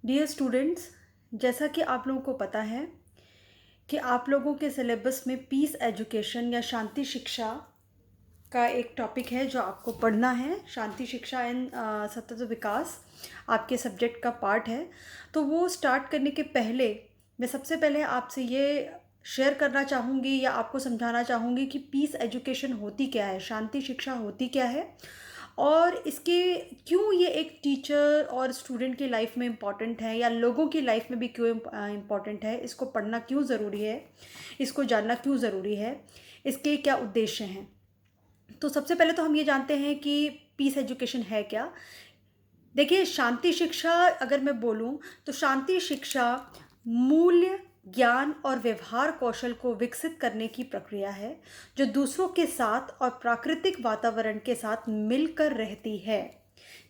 Dear students, जैसा कि आप लोगों को पता है कि आप लोगों के सिलेबस में पीस एजुकेशन या शांति शिक्षा का एक टॉपिक है जो आपको पढ़ना है। शांति शिक्षा एंड सतत विकास आपके सब्जेक्ट का पार्ट है। तो वो स्टार्ट करने के पहले मैं सबसे पहले आपसे ये शेयर करना चाहूँगी या आपको समझाना चाहूँगी कि पीस एजुकेशन होती क्या है, शांति शिक्षा होती क्या है और इसके क्यों ये एक टीचर और स्टूडेंट की लाइफ में इम्पॉर्टेंट है या लोगों की लाइफ में भी क्यों इम्पॉर्टेंट है, इसको पढ़ना क्यों ज़रूरी है, इसको जानना क्यों ज़रूरी है, इसके क्या उद्देश्य हैं। तो सबसे पहले तो हम ये जानते हैं कि पीस एजुकेशन है क्या। देखिए, शांति शिक्षा अगर मैं बोलूं तो शांति शिक्षा मूल्य, ज्ञान और व्यवहार कौशल को विकसित करने की प्रक्रिया है जो दूसरों के साथ और प्राकृतिक वातावरण के साथ मिलकर रहती है।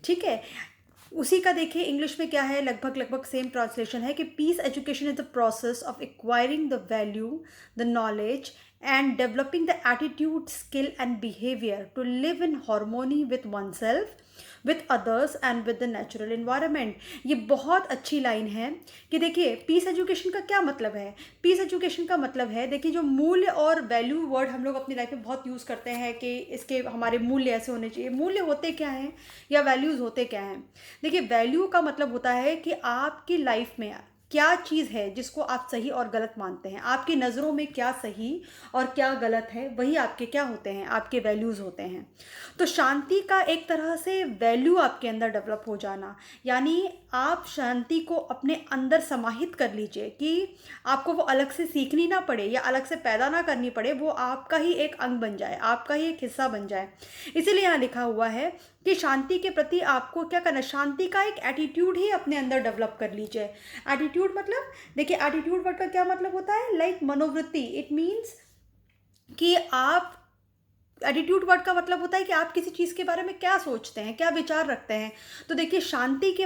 ठीक है। उसी का देखिए इंग्लिश में क्या है, लगभग लगभग सेम ट्रांसलेशन है कि peace education is the process of acquiring the value, the knowledge and developing the attitude, skill and behavior to live in harmony with oneself, with others and with the natural environment। ये बहुत अच्छी line है कि देखिए piece education का क्या मतलब है। पीस एजुकेशन का मतलब है, देखिए जो मूल्य और वैल्यू वर्ड हम लोग अपनी लाइफ में बहुत यूज़ करते हैं कि इसके हमारे मूल्य ऐसे होने चाहिए। मूल्य होते क्या हैं या वैल्यूज़ होते क्या हैं। देखिए, वैल्यू का मतलब होता है कि आपकी लाइफ में क्या चीज़ है जिसको आप सही और गलत मानते हैं, आपकी नज़रों में क्या सही और क्या गलत है, वही आपके क्या होते हैं, आपके वैल्यूज़ होते हैं। तो शांति का एक तरह से वैल्यू आपके अंदर डेवलप हो जाना, यानी आप शांति को अपने अंदर समाहित कर लीजिए कि आपको वो अलग से सीखनी ना पड़े या अलग से पैदा ना करनी पड़े, वो आपका ही एक अंग बन जाए, आपका ही एक हिस्सा बन जाए। इसीलिए यहाँ लिखा हुआ है कि शांति के प्रति आपको क्या करना है, शांति का एक एटीट्यूड ही अपने अंदर डेवलप कर लीजिए। एटीट्यूड मतलब, देखिए एटीट्यूड वर्ड का क्या मतलब होता है, लाइक मनोवृत्ति। इट मीन्स कि आप, एटीट्यूड वर्ड का मतलब होता है कि आप किसी चीज़ के बारे में क्या सोचते हैं, क्या विचार रखते हैं। तो देखिए शांति के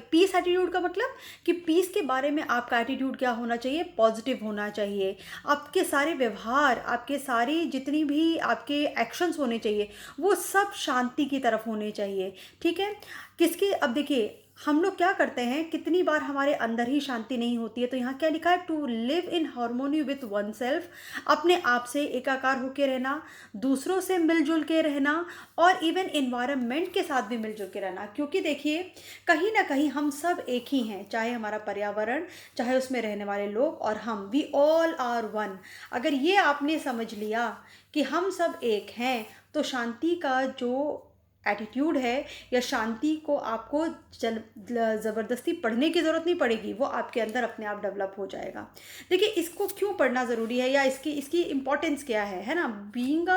पीस एटीट्यूड का मतलब कि पीस के बारे में आपका एटीट्यूड क्या होना चाहिए, पॉजिटिव होना चाहिए। आपके सारे व्यवहार, आपके सारे जितनी भी आपके एक्शंस होने चाहिए वो सब शांति की तरफ होने चाहिए। ठीक है। किसकी, अब देखिए हम लोग क्या करते हैं, कितनी बार हमारे अंदर ही शांति नहीं होती है। तो यहाँ क्या लिखा है, to live in harmony with oneself, अपने आप से एकाकार होकर रहना, दूसरों से मिलजुल के रहना और इवन इन्वायरमेंट के साथ भी मिलजुल के रहना। क्योंकि देखिए कहीं ना कहीं हम सब एक ही हैं, चाहे हमारा पर्यावरण, चाहे उसमें रहने वाले लोग और हम, वी ऑल आर वन। अगर ये आपने समझ लिया कि हम सब एक हैं तो शांति का जो एटीट्यूड है या शांति को आपको ज़बरदस्ती पढ़ने की ज़रूरत नहीं पड़ेगी, वो आपके अंदर अपने आप डेवलप हो जाएगा। देखिए इसको क्यों पढ़ना ज़रूरी है या इसकी इसकी इम्पोर्टेंस क्या है ना। बीइंग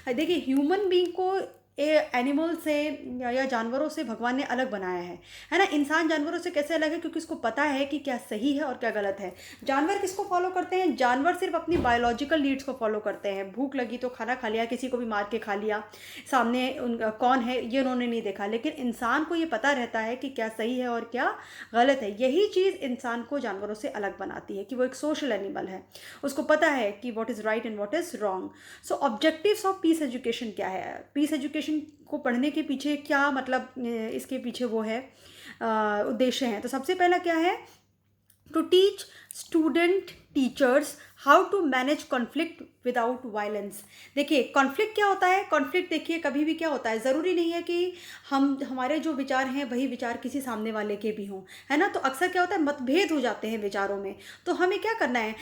देखिए ह्यूमन बीइंग को एनिमल से या जानवरों से भगवान ने अलग बनाया है ना। इंसान जानवरों से कैसे अलग है, क्योंकि उसको पता है कि क्या सही है और क्या गलत है। जानवर किसको फॉलो करते हैं, जानवर सिर्फ अपनी बायोलॉजिकल नीड्स को फॉलो करते हैं। भूख लगी तो खाना खा लिया, किसी को भी मार के खा लिया, सामने कौन है ये उन्होंने नहीं देखा। लेकिन इंसान को ये पता रहता है कि क्या सही है और क्या गलत है। यही चीज़ इंसान को जानवरों से अलग बनाती है कि वो एक सोशल एनिमल है, उसको पता है कि what is right and what is wrong. So objectives of peace education क्या है, पीस एजुकेशन को पढ़ने के पीछे क्या मतलब, इसके पीछे वो है उद्देश्य हैं। तो सबसे पहला क्या है, to teach student teachers how to manage conflict without violence. देखिए कॉन्फ्लिक्ट क्या होता है, कॉन्फ्लिक्ट देखिए कभी भी क्या होता है, ज़रूरी नहीं है कि हमारे जो विचार हैं वही विचार किसी सामने वाले के भी हों, है ना। तो अक्सर क्या होता है, मतभेद हो जाते हैं विचारों में। तो हमें क्या करना है,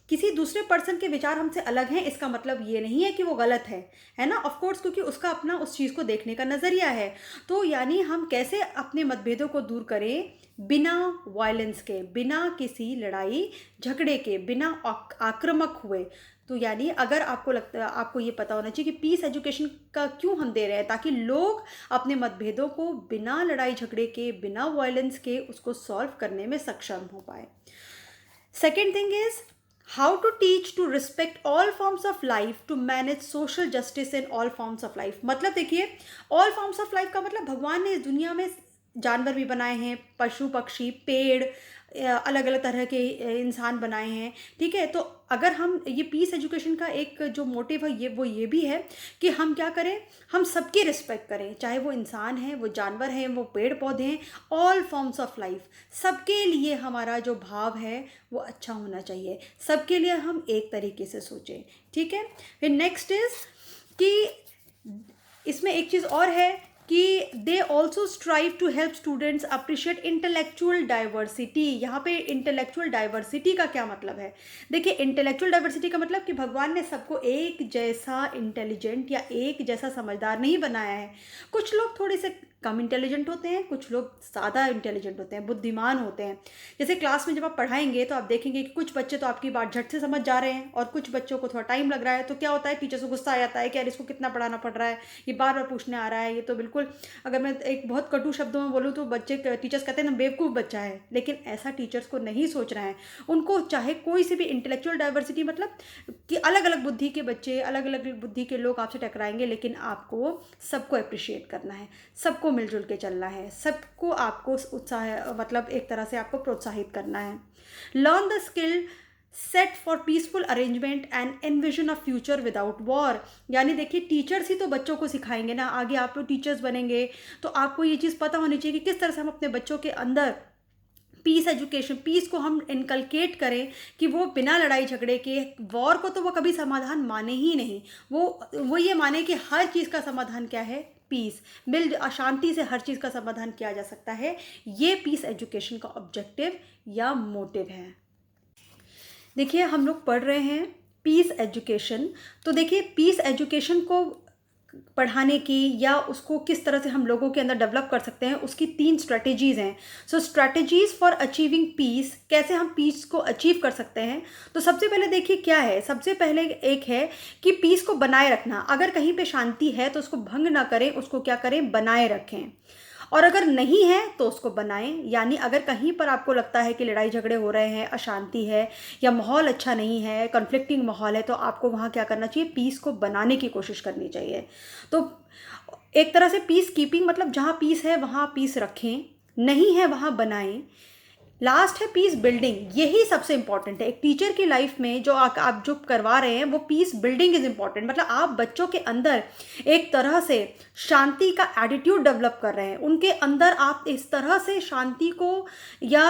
किसी दूसरे पर्सन के विचार हमसे अलग हैं इसका मतलब ये नहीं है कि वो गलत है ना। ऑफ कोर्स, क्योंकि उसका अपना उस चीज़ को देखने का नज़रिया है। तो यानी हम कैसे अपने मतभेदों को दूर करें बिना वायलेंस के, बिना किसी लड़ाई झगड़े के, बिना आक्रामक हुए। तो यानी अगर आपको लगता है, आपको ये पता होना चाहिए कि पीस एजुकेशन का क्यों हम दे रहे हैं, ताकि लोग अपने मतभेदों को बिना लड़ाई झगड़े के, बिना वायलेंस के उसको सॉल्व करने में सक्षम हो पाए। Second thing is how to teach to respect all forms of life, to manage social justice in all forms of life. मतलब देखिए ऑल फॉर्म्स ऑफ लाइफ का मतलब भगवान ने इस दुनिया में जानवर भी बनाए हैं, पशु पक्षी पेड़ अलग अलग तरह के इंसान बनाए हैं, ठीक है। तो अगर हम ये पीस एजुकेशन का एक जो मोटिव है ये भी है कि हम क्या करें, हम सबकी रिस्पेक्ट करें, चाहे वो इंसान है, वो जानवर हैं, वो पेड़ पौधे हैं, ऑल फॉर्म्स ऑफ लाइफ, सबके लिए हमारा जो भाव है वो अच्छा होना चाहिए, सबके लिए हम एक तरीके से सोचें, ठीक है। फिर नेक्स्ट इज कि इसमें एक चीज़ और है कि they also strive to help students appreciate intellectual diversity. यहाँ पे इंटेलेक्चुअल डाइवर्सिटी का क्या मतलब है? देखिए, इंटेलेक्चुअल डाइवर्सिटी का मतलब कि भगवान ने सबको एक जैसा इंटेलिजेंट या एक जैसा समझदार नहीं बनाया है। कुछ लोग थोड़े से कम इंटेलिजेंट होते हैं, कुछ लोग ज़्यादा इंटेलिजेंट होते हैं, बुद्धिमान होते हैं। जैसे क्लास में जब आप पढ़ाएंगे तो आप देखेंगे कि कुछ बच्चे तो आपकी बात झट से समझ जा रहे हैं और कुछ बच्चों को थोड़ा टाइम लग रहा है। तो क्या होता है, टीचर को गुस्सा आ जाता है कि यार इसको कितना पढ़ाना पड़ रहा है, ये बार बार पूछने आ रहा है, ये तो बिल्कुल, अगर मैं एक बहुत कटु शब्दों में बोलूँ तो टीचर्स कहते हैं ना बेवकूफ़ बच्चा है। लेकिन ऐसा टीचर्स को नहीं सोचना है। उनको चाहे कोई सी भी इंटेलेक्चुअल डाइवर्सिटी मतलब कि अलग अलग बुद्धि के बच्चे, अलग अलग बुद्धि के लोग आपसे टकराएंगे, लेकिन आपको सबको अप्रिशिएट करना है, सबको मिलजुल के चलना है, सबको आपको उत्साह मतलब एक तरह से आपको प्रोत्साहित करना है। Learn the skill set for peaceful arrangement and envision a future without war. यानी देखिए, टीचर्स ही तो बच्चों को सिखाएंगे ना, आगे आप लोग टीचर्स बनेंगे तो आपको ये चीज़ पता होनी चाहिए कि किस तरह से हम अपने बच्चों के अंदर पीस एजुकेशन, पीस को हम इनकलकेट करें कि वो बिना लड़ाई झगड़े के, वॉर को तो वो कभी समाधान माने ही नहीं, वो ये माने कि हर चीज़ का समाधान क्या है, पीस, मिल अशांति से हर चीज़ का समाधान किया जा सकता है। ये पीस एजुकेशन का ऑब्जेक्टिव या मोटिव है। देखिए, हम लोग पढ़ रहे हैं पीस एजुकेशन, तो देखिए पीस एजुकेशन को पढ़ाने की या उसको किस तरह से हम लोगों के अंदर डेवलप कर सकते हैं, उसकी 3 स्ट्रेटेजीज़ हैं। सो स्ट्रेटेजीज़ फॉर अचीविंग पीस, कैसे हम पीस को अचीव कर सकते हैं। तो सबसे पहले देखिए क्या है, सबसे पहले एक है कि पीस को बनाए रखना। अगर कहीं पे शांति है तो उसको भंग ना करें, उसको क्या करें, बनाए रखें। और अगर नहीं है तो उसको बनाएं। यानी अगर कहीं पर आपको लगता है कि लड़ाई झगड़े हो रहे हैं, अशांति है या माहौल अच्छा नहीं है, कन्फ्लिक्टिंग माहौल है, तो आपको वहाँ क्या करना चाहिए, पीस को बनाने की कोशिश करनी चाहिए। तो एक तरह से पीस कीपिंग मतलब जहाँ पीस है वहाँ पीस रखें, नहीं है वहाँ बनाएं। लास्ट है पीस बिल्डिंग, यही सबसे इंपॉर्टेंट है एक टीचर की लाइफ में। जो आप जो करवा रहे हैं वो पीस बिल्डिंग इज़ इंपॉर्टेंट। मतलब आप बच्चों के अंदर एक तरह से शांति का एटीट्यूड डेवलप कर रहे हैं, उनके अंदर आप इस तरह से शांति को या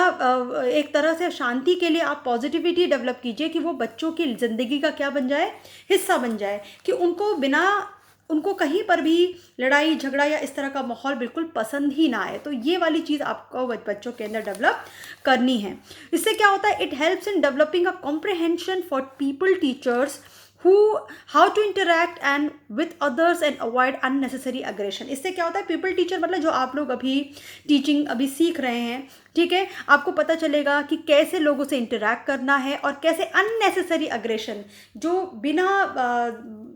एक तरह से शांति के लिए आप पॉजिटिविटी डेवलप कीजिए कि वो बच्चों की ज़िंदगी का क्या बन जाए, हिस्सा बन जाए, कि उनको कहीं पर भी लड़ाई झगड़ा या इस तरह का माहौल बिल्कुल पसंद ही ना आए। तो ये वाली चीज़ आपको बच्चों के अंदर डेवलप करनी है। इससे क्या होता है, it helps in developing a comprehension for people teachers how to interact and with others and avoid unnecessary aggression. इससे क्या होता है, पीपल टीचर मतलब जो आप लोग अभी टीचिंग अभी सीख रहे हैं, ठीक है, आपको पता चलेगा कि कैसे लोगों से इंटरैक्ट करना है और कैसे अननेसेसरी अग्रेशन, जो बिना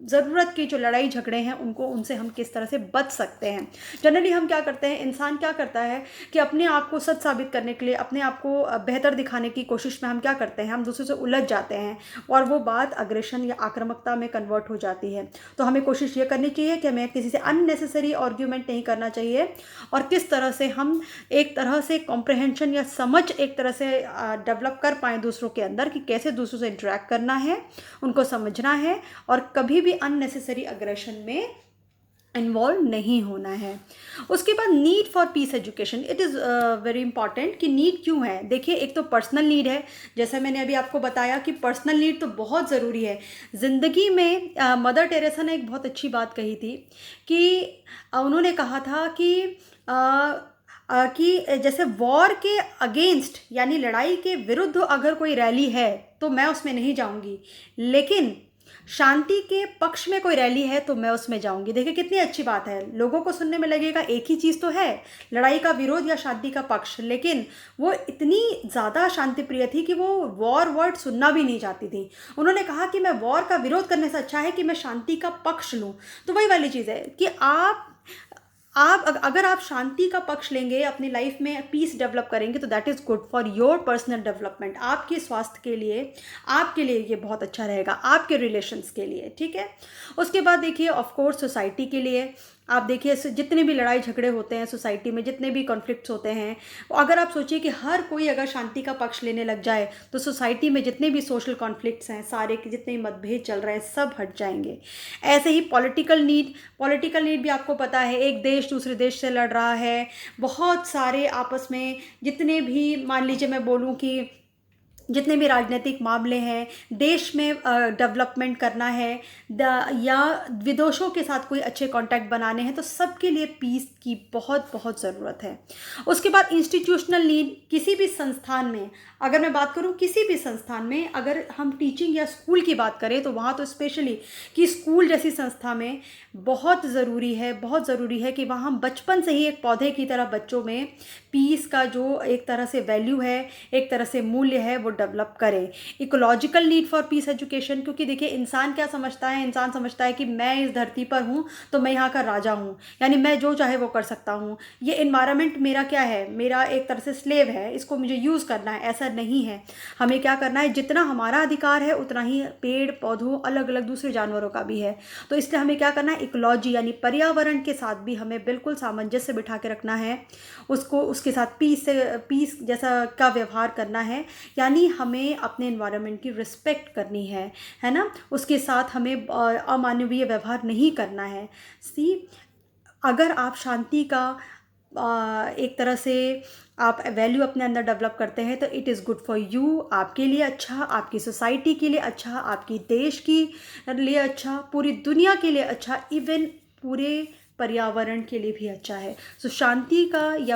ज़रूरत की जो लड़ाई झगड़े हैं उनसे हम किस तरह से बच सकते हैं। जनरली हम क्या करते हैं, इंसान क्या करता है कि अपने आप को सच साबित करने के लिए, अपने आप को बेहतर दिखाने की कोशिश में हम क्या करते हैं, हम दूसरों से उलझ जाते हैं और वो बात अग्रेशन या आक्रामकता में कन्वर्ट हो जाती है। तो हमें कोशिश ये करनी चाहिए कि हमें किसी से अननेसेसरी आर्ग्यूमेंट नहीं करना चाहिए और किस तरह से हम एक तरह से कॉम्प्रहेंशन या समझ एक तरह से डेवलप कर पाएँ दूसरों के अंदर कि कैसे दूसरों से इंटरेक्ट करना है, उनको समझना है और कभी भी अननेसेसरी अग्रेशन में इन्वॉल्व नहीं होना है। उसके बाद need for piece education, it is very important कि नीड क्यों है। देखिए, एक तो पर्सनल नीड है, जैसा मैंने अभी आपको बताया कि पर्सनल नीड तो बहुत ज़रूरी है ज़िंदगी में। मदर टेरेसा ने एक बहुत अच्छी बात कही थी कि उन्होंने कहा था कि जैसे वॉर के अगेंस्ट यानी लड़ाई के विरुद्ध अगर कोई रैली है तो मैं उसमें नहीं जाऊंगी, लेकिन शांति के पक्ष में कोई रैली है तो मैं उसमें जाऊंगी। देखिए कितनी अच्छी बात है। लोगों को सुनने में लगेगा एक ही चीज़ तो है, लड़ाई का विरोध या शांति का पक्ष, लेकिन वो इतनी ज़्यादा शांति प्रिय थी कि वो वॉर वर्ड सुनना भी नहीं चाहती थी। उन्होंने कहा कि मैं वॉर का विरोध करने से अच्छा है कि मैं शांति का पक्ष लूँ। तो वही वाली चीज़ है कि अगर आप शांति का पक्ष लेंगे, अपनी लाइफ में पीस डेवलप करेंगे, तो that is good for your personal development. आपके स्वास्थ्य के लिए, आपके लिए ये बहुत अच्छा रहेगा, आपके रिलेशंस के लिए, ठीक है। उसके बाद देखिए ऑफ कोर्स सोसाइटी के लिए, आप देखिए ऐसे जितने भी लड़ाई झगड़े होते हैं सोसाइटी में, जितने भी कॉन्फ्लिक्ट्स होते हैं, अगर आप सोचिए कि हर कोई अगर शांति का पक्ष लेने लग जाए तो सोसाइटी में जितने भी सोशल कॉन्फ्लिक्ट्स हैं, सारे के जितने भी मतभेद चल रहे हैं, सब हट जाएंगे। ऐसे ही पॉलिटिकल नीड भी आपको पता है, एक देश दूसरे देश से लड़ रहा है, बहुत सारे आपस में जितने भी, मान लीजिए मैं बोलूँ कि जितने भी राजनीतिक मामले हैं, देश में डेवलपमेंट करना है, या विदेशों के साथ कोई अच्छे कांटेक्ट बनाने हैं, तो सबके लिए पीस की बहुत बहुत ज़रूरत है। उसके बाद इंस्टीट्यूशनल नीड, किसी भी संस्थान में, अगर मैं बात करूं किसी भी संस्थान में, अगर हम टीचिंग या स्कूल की बात करें तो वहाँ तो स्पेशली कि स्कूल जैसी संस्था में बहुत ज़रूरी है कि वहाँ हम बचपन से ही एक पौधे की तरह बच्चों में पीस का जो एक तरह से वैल्यू है, एक तरह से मूल्य है, वो डेवलप करें। Ecological need for piece education, क्योंकि देखिए इंसान क्या समझता है, इंसान समझता है कि मैं इस धरती पर हूँ तो मैं यहाँ का राजा हूँ, यानी मैं जो चाहे वो कर सकता हूँ, ये इन्वायरमेंट मेरा क्या है, मेरा एक तरह से स्लेव है, इसको मुझे यूज़ करना है। ऐसा नहीं है, हमें क्या करना है, जितना हमारा अधिकार है उतना ही पेड़ पौधों अलग अलग दूसरे जानवरों का भी है। तो इसलिए हमें क्या करना है, इकोलॉजी यानी पर्यावरण के साथ भी हमें बिल्कुल सामंजस्य बिठा के रखना है, उसको उसके साथ पीस जैसा का व्यवहार करना है, यानी हमें अपने एनवायरनमेंट की रिस्पेक्ट करनी है ना, उसके साथ हमें अमानवीय व्यवहार नहीं करना है। अगर आप शांति का एक तरह से आप वैल्यू अपने अंदर डेवलप करते हैं तो it is good for you, आपके लिए अच्छा, आपकी सोसाइटी के लिए अच्छा, आपकी देश की लिए अच्छा, पूरी दुनिया के लिए अच्छा, इवन पूरे पर्यावरण के लिए भी अच्छा है। सो शांति का या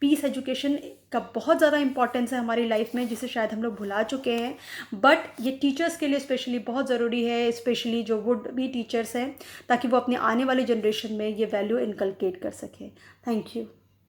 पीस एजुकेशन का बहुत ज़्यादा इंपॉर्टेंस है हमारी लाइफ में, जिसे शायद हम लोग भुला चुके हैं। बट ये टीचर्स के लिए स्पेशली बहुत ज़रूरी है, स्पेशली जो वुड भी टीचर्स हैं, ताकि वो अपने आने वाली जनरेशन में ये वैल्यू इनकलकेट कर सकें। Thank you.